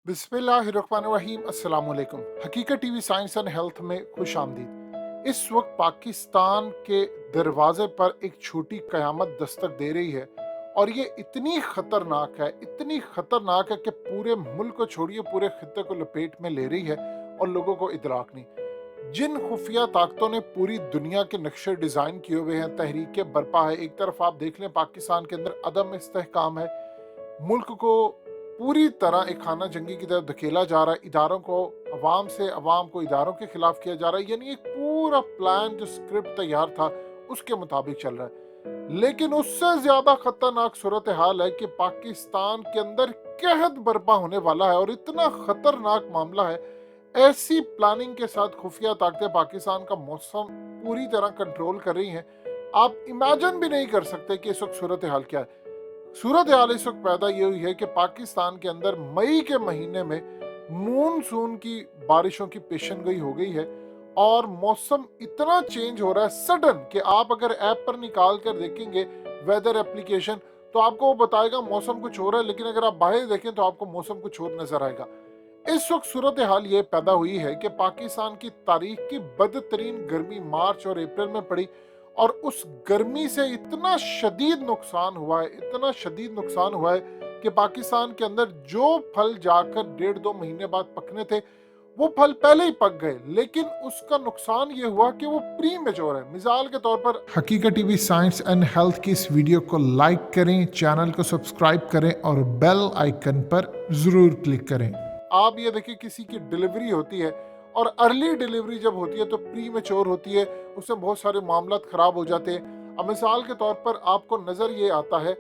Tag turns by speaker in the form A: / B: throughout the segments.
A: बिस्मिल्लाहिर्रहमानिर्रहीम अस्सलाम वालेकुम। हकीकत टीवी साइंस एंड हेल्थ में खुश आमदीद। इस वक्त पाकिस्तान के दरवाजे पर एक छोटी कयामत दस्तक दे रही है और ये इतनी खतरनाक है कि पूरे मुल्क को छोड़िए पूरे खित्ते को लपेट में ले रही है और लोगों को इदराक नहीं। जिन खुफिया ताकतों ने पूरी दुनिया के नक्शे डिज़ाइन किए हुए हैं, तहरीक बरपा है। एक तरफ आप देख लें पाकिस्तान के अंदर अदम इस्तेहकाम है, मुल्क को पूरी तरह एक खाना जंगी की तरफ धकेला जा रहा है, इदारों को अवाम से, अवाम को इदारों के खिलाफ किया जा रहा है। यानी एक पूरा प्लान जो स्क्रिप्ट तैयार था उसके मुताबिक चल रहा है। लेकिन उससे ज्यादा खतरनाक सूरत हाल है कि पाकिस्तान के अंदर कहत बर्पा होने वाला है और इतना खतरनाक मामला है। ऐसी प्लानिंग के साथ खुफिया ताकतें पाकिस्तान का मौसम पूरी तरह कंट्रोल कर रही हैं, आप इमेजिन भी नहीं कर सकते कि इस वक्त सूरत हाल क्या है। सूरत हाल इस वक्त पैदा ये हुई है कि पाकिस्तान के अंदर मई के महीने में मूनसून की बारिशों की पेशन गोई हो गई है और मौसम इतना चेंज हो रहा है सडन कि आप अगर ऐप पर निकाल कर देखेंगे वेदर एप्लीकेशन तो आपको वो बताएगा मौसम कुछ हो रहा है, लेकिन अगर आप बाहर देखें तो आपको मौसम कुछ और नजर आएगा। इस वक्त सूरत हाल ये पैदा हुई है कि पाकिस्तान की तारीख की बदतरीन गर्मी मार्च और अप्रैल में पड़ी और उस गर्मी से इतना शदीद नुकसान हुआ है कि पाकिस्तान के अंदर जो फल जाकर 1.5-2 महीने बाद पकने थे वो फल पहले ही पक गए, लेकिन उसका नुकसान ये हुआ कि वो प्री मेच्योर है। मिसाल के तौर पर हकीकत टीवी साइंस एंड हेल्थ की इस वीडियो को लाइक करें, चैनल को सब्सक्राइब करें और बेल आइकन पर जरूर क्लिक करें। आप ये देखिए किसी की डिलीवरी होती है और अर्ली डिलीवरी जब होती है तो प्री मेच्योर होती है, उसमें बहुत सारे मामला खराब हो जाते हैं। अब मिसाल के तौर पर आपको नजर ये आता है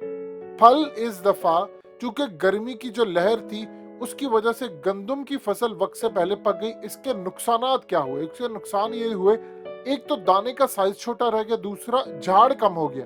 A: फल इस दफा चूंकि गर्मी की जो लहर थी उसकी वजह से गंदम की फसल वक्त से पहले पक गई। इसके नुकसानात क्या हुए? इसके नुकसान ये हुए, एक तो दाने का साइज छोटा रह गया, दूसरा झाड़ कम हो गया।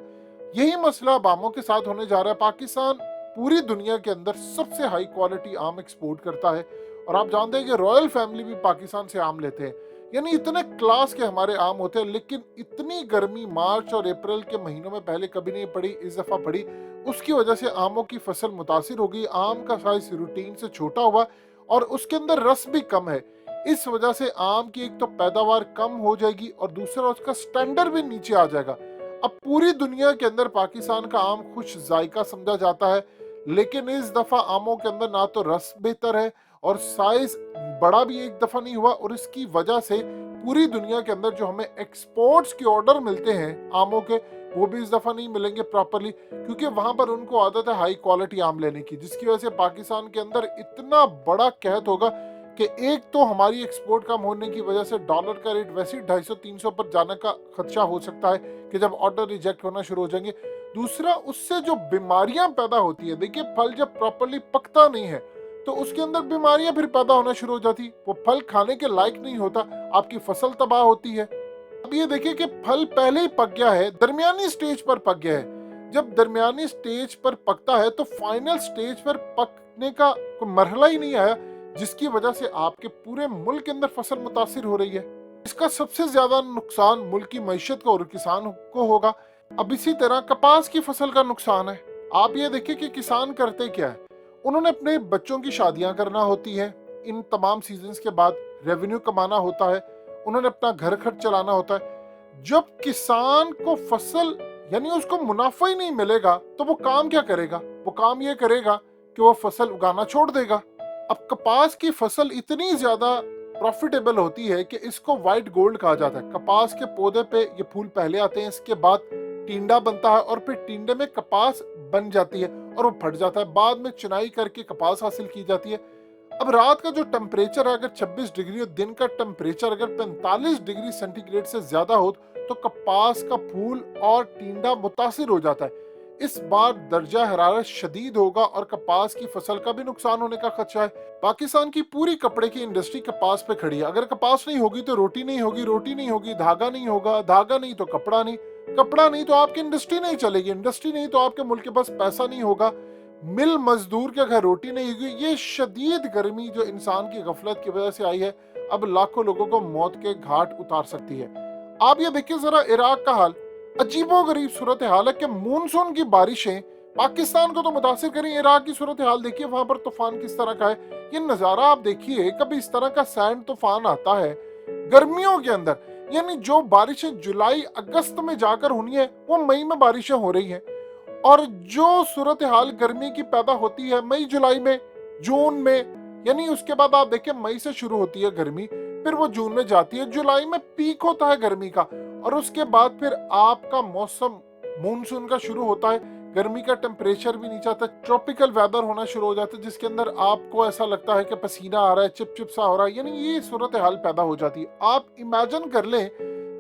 A: यही मसला अब आमों के साथ होने जा रहा है। पाकिस्तान पूरी दुनिया के अंदर सबसे हाई क्वालिटी आम एक्सपोर्ट करता है और आप जानते हैं कि रॉयल फैमिली भी पाकिस्तान से आम लेते हैं, यानी इतने क्लास के हमारे आम होते हैं। लेकिन इतनी गर्मी मार्च और अप्रैल के महीनों में पहले कभी नहीं पड़ी, इस दफा पड़ी। उसकी वजह से आमों की फसल मुतासिर हो गई, आम का साइज रूटीन से छोटा हुआ और उसके अंदर रस भी कम है। इस वजह से आम की एक तो पैदावार कम हो जाएगी और दूसरा उसका स्टैंडर्ड भी नीचे आ जाएगा। अब पूरी दुनिया के अंदर पाकिस्तान का आम खुश जायका समझा जाता है, लेकिन इस दफा आमों के अंदर ना तो रस बेहतर है और साइज बड़ा भी एक दफा नहीं हुआ और इसकी वजह से पूरी दुनिया के अंदर जो हमें एक्सपोर्ट्स के ऑर्डर मिलते हैं आमों के, वो भी इस दफा नहीं मिलेंगे प्रॉपरली, क्योंकि वहां पर उनको आदत है हाई क्वालिटी आम लेने की, जिसकी वजह से पाकिस्तान के अंदर इतना बड़ा कहत होगा कि एक तो हमारी एक्सपोर्ट कम होने की वजह से डॉलर का रेट वैसे ही 250-300 पर जाने का खदशा हो सकता है कि जब ऑर्डर रिजेक्ट होना शुरू हो जाएंगे। दूसरा, उससे जो बीमारियां पैदा होती है, देखिए फल जब प्रॉपरली पकता नहीं है तो उसके अंदर बीमारियां फिर पैदा होना शुरू हो जाती, वो फल खाने के लायक नहीं होता, आपकी फसल तबाह होती है। अब ये देखिए कि फल पहले ही पक गया है, दरमियानी स्टेज पर पक गया है। जब दरमियानी स्टेज पर पकता है तो फाइनल स्टेज पर पकने का कोई मरहला ही नहीं आया, जिसकी वजह से आपके पूरे मुल्क के अंदर फसल मुतासिर हो रही है। इसका सबसे ज्यादा नुकसान मुल्क की मईशत को और किसान को होगा। अब इसी तरह कपास की फसल का नुकसान है। आप ये देखिए कि किसान करते क्या है, उन्होंने अपने बच्चों की शादियां करना होती है, इन तमाम सीजन्स के बाद रेवेन्यू कमाना होता है, उन्होंने अपना घर खर्च चलाना होता है। जब किसान को फसल यानी उसको मुनाफा ही नहीं मिलेगा तो वो काम क्या करेगा? वो काम ये करेगा कि वो फसल उगाना छोड़ देगा। अब कपास की फसल इतनी ज्यादा प्रॉफिटेबल होती है कि इसको व्हाइट गोल्ड कहा जाता है। कपास के पौधे पे ये फूल पहले आते हैं, इसके बाद टिंडा बनता है और फिर टिंडे में कपास बन जाती है और वो फट जाता है। बाद में चुनाई करके कपास हासिल की जाती है। अब रात का जो टेम्परेचर है अगर 26 डिग्री और दिन का टेम्परेचर अगर 45 डिग्री सेंटीग्रेड से ज्यादा हो तो कपास का फूल और टिंडा मुतासिर हो जाता है। इस बार दर्जा हरारत शदीद होगा और कपास की फसल का भी नुकसान होने का खदशा है। पाकिस्तान की पूरी कपड़े की इंडस्ट्री कपास पे खड़ी है। अगर कपास नहीं होगी तो रोटी नहीं होगी, रोटी नहीं होगी धागा नहीं होगा, धागा नहीं तो कपड़ा नहीं, कपड़ा नहीं तो आपकी इंडस्ट्री नहीं चलेगी, इंडस्ट्री नहीं तो आपके मुल्क के पास पैसा नहीं होगा, मिल मजदूर के घर रोटी नहीं होगी। ये शदीद गर्मी जो इंसान की गफलत की वजह से आई है, अब लाखों लोगों को मौत के घाट उतार सकती है। आप ये देखिए जरा इराक का हाल, अजीबोगरीब सूरत हाल है कि मूनसून की बारिशें पाकिस्तान को तो मुतासिर करें, इराक की सूरत हाल देखिए, वहां पर तूफान किस तरह का है। ये नजारा आप देखिए, कभी इस तरह का सैंड तूफान आता है गर्मियों के अंदर, यानी जो बारिशें जुलाई अगस्त में जाकर होनी है वो मई में बारिशें हो रही हैं। और जो सूरत हाल गर्मी की पैदा होती है मई जुलाई में, जून में, यानी उसके बाद आप देखिए मई से शुरू होती है गर्मी, फिर वो जून में जाती है, जुलाई में पीक होता है गर्मी का, और उसके बाद फिर आपका मौसम मानसून का शुरू होता है। गर्मी का टेम्परेचर भी नीचे आता है, ट्रॉपिकल वेदर होना शुरू हो जाता है, जिसके अंदर आपको ऐसा लगता है कि पसीना आ रहा है, चिप चिप सा हो रहा है, यानी ये सूरत हाल पैदा हो जाती है। आप इमेजिन कर लें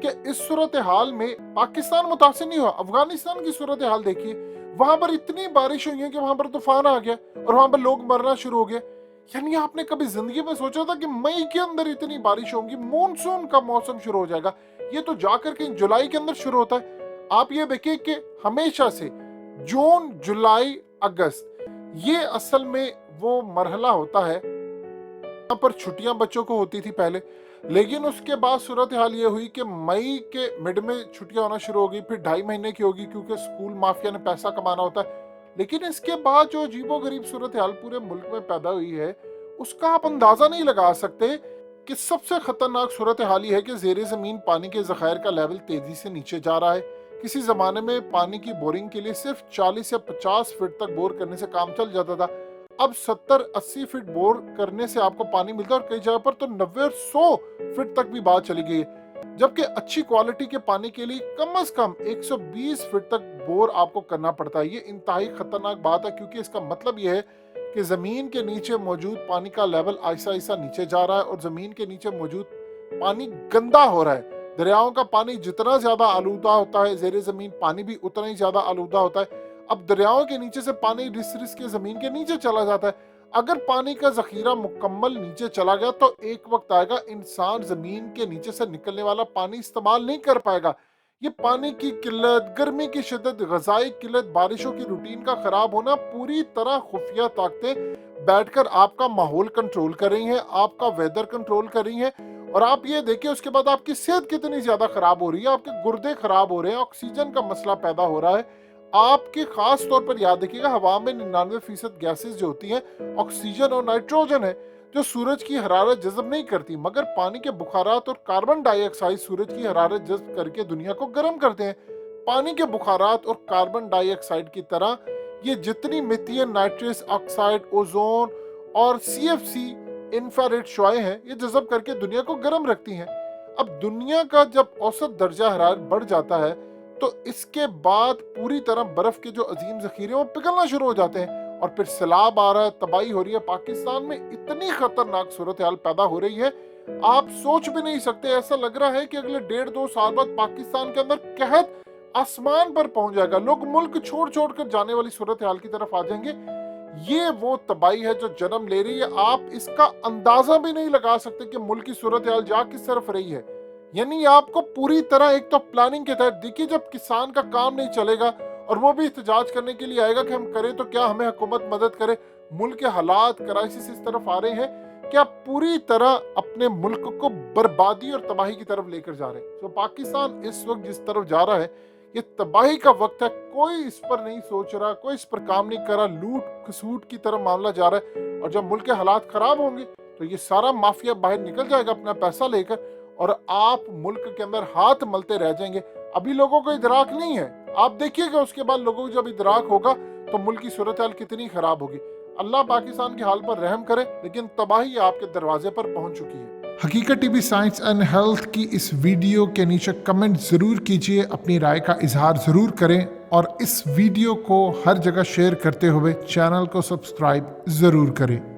A: कि इस सूरत हाल में पाकिस्तान मुतासिर नहीं हुआ, अफगानिस्तान की सूरत हाल देखिए, वहां पर इतनी बारिश हुई है कि वहां पर तूफान आ गया और वहां पर लोग मरना शुरू हो गए। यानी आपने कभी जिंदगी में सोचा था कि मई के अंदर इतनी बारिश होगी, मॉनसून का मौसम शुरू हो जाएगा? ये तो जाकर के जुलाई के अंदर शुरू होता है। आप ये देखिए कि हमेशा से जून, जुलाई, अगस्त, ये असल में वो मरहला होता है यहाँ पर छुट्टियां बच्चों को होती थी पहले, लेकिन उसके बाद सूरत हाल ये हुई कि मई के मिड में छुट्टियां होना शुरू हो गई, फिर 2.5 महीने की होगी क्योंकि स्कूल माफिया ने पैसा कमाना होता है। लेकिन इसके बाद जो अजीबो गरीब सूरत हाल पूरे मुल्क में पैदा हुई है, उसका आप अंदाजा नहीं लगा सकते कि सबसे खतरनाक सूरत हाल ये है कि ज़ेरे ज़मीन पानी के ज़खायर का लेवल तेजी से नीचे जा रहा है। किसी ज़माने में पानी की बोरिंग के लिए सिर्फ 40 या 50 फीट तक बोर करने से काम चल जाता था, अब 70-80 फीट बोर करने से आपको पानी मिलता है, और कई जगह पर तो 90 और 100 फीट तक भी बात चली गई है। जबकि अच्छी क्वालिटी के पानी के लिए कम से कम 120 फीट तक बोर आपको करना पड़ता है। ये इंतहाई खतरनाक बात है, क्योंकि इसका मतलब ये है कि जमीन के नीचे मौजूद पानी का लेवल आहिस्ता आहिस्ता नीचे जा रहा है और जमीन के नीचे मौजूद पानी गंदा हो रहा है। दरियाओं का पानी जितना ज्यादा आलूदा होता है, जेरे जमीन पानी भी उतना ही ज्यादा आलूदा होता है। अब दरियाओं के नीचे से पानी रिस रिस के जमीन के नीचे चला जाता है। अगर पानी का जखीरा मुकम्मल नीचे चला गया तो एक वक्त आएगा इंसान जमीन के नीचे से निकलने वाला पानी इस्तेमाल नहीं कर पाएगा। ये पानी की किल्लत, गर्मी की शिद्दत, ग़ज़ाई किल्लत, बारिशों की रूटीन का खराब होना, पूरी तरह खुफिया ताकतें बैठकर आपका माहौल कंट्रोल कर रही हैं, आपका वेदर कंट्रोल कर रही हैं। और आप ये देखिए उसके बाद आपकी सेहत कितनी ज्यादा खराब हो रही है, आपके गुर्दे खराब हो रहे हैं, ऑक्सीजन का मसला पैदा हो रहा है। आपके खास तौर पर याद रखिएगा, हवा में 99% गैसेस जो होती हैं ऑक्सीजन और नाइट्रोजन है, जो सूरज की हरारत जज़ब नहीं करती, मगर पानी के बुखारात और कार्बन डाइऑक्साइड सूरज की हरारत जज़ब करके दुनिया को गर्म करते हैं। पानी के बुखारात और कार्बन डाइऑक्साइड की तरह ये जितनी मिथेन, नाइट्रस ऑक्साइड, ओजोन और CFC इंफ्रारेड शुआएं हैं, ये जज़ब करके दुनिया को गर्म रखती हैं। अब दुनिया का जब औसत दर्जा हरारत बढ़ जाता है तो इसके बाद पूरी तरह बर्फ के जो अजीम ज़ख़ीरे वो पिघलना शुरू हो जाते हैं और फिर सैलाब आ रहा है, तबाही हो रही है। पाकिस्तान में इतनी खतरनाक सूरत हाल पैदा हो रही है, आप सोच भी नहीं सकते। ऐसा लग रहा है कि अगले 1.5-2 साल बाद पाकिस्तान के अंदर कहत आसमान पर पहुंच जाएगा, लोग मुल्क छोड़ छोड़ कर जाने वाली सूरत हाल की तरफ आ जाएंगे। ये वो तबाही है जो जन्म ले रही है, आप इसका अंदाजा भी नहीं लगा सकते कि मुल्क की सूरत हाल जा किस तरफ रही है। यानी आपको पूरी तरह एक तो प्लानिंग के तहत देखिए, जब किसान का काम नहीं चलेगा और वो भी एहतजाज करने के लिए आएगा कि हम करें तो क्या, हमें हुकूमत मदद करे, मुल्क के हालात क्राइसिस इस तरफ आ रहे हैं कि आप पूरी तरह अपने मुल्क को बर्बादी और तबाही की तरफ लेकर जा रहे हैं। तो पाकिस्तान इस वक्त जिस तरफ जा रहा है, ये तबाही का वक्त है। कोई इस पर नहीं सोच रहा, कोई इस पर काम नहीं कर रहा, लूट खसूट की तरफ मामला जा रहा है। और जब मुल्क के हालात खराब होंगे तो ये सारा माफिया बाहर निकल जाएगा अपना पैसा लेकर, और आप मुल्क के अंदर हाथ मलते रह जाएंगे। अभी लोगों को इदराक नहीं है, आप देखिएगा उसके बाद लोगों को जब इदराक होगा तो मुल्क की सूरत हाल कितनी खराब होगी। अल्लाह पाकिस्तान के हाल पर रहम करे, लेकिन तबाही आपके दरवाजे पर पहुंच चुकी है। हकीकत टीवी साइंस एंड हेल्थ की इस वीडियो के नीचे कमेंट जरूर कीजिए, अपनी राय का इजहार जरूर करें और इस वीडियो को हर जगह शेयर करते हुए चैनल को सब्सक्राइब जरूर करें।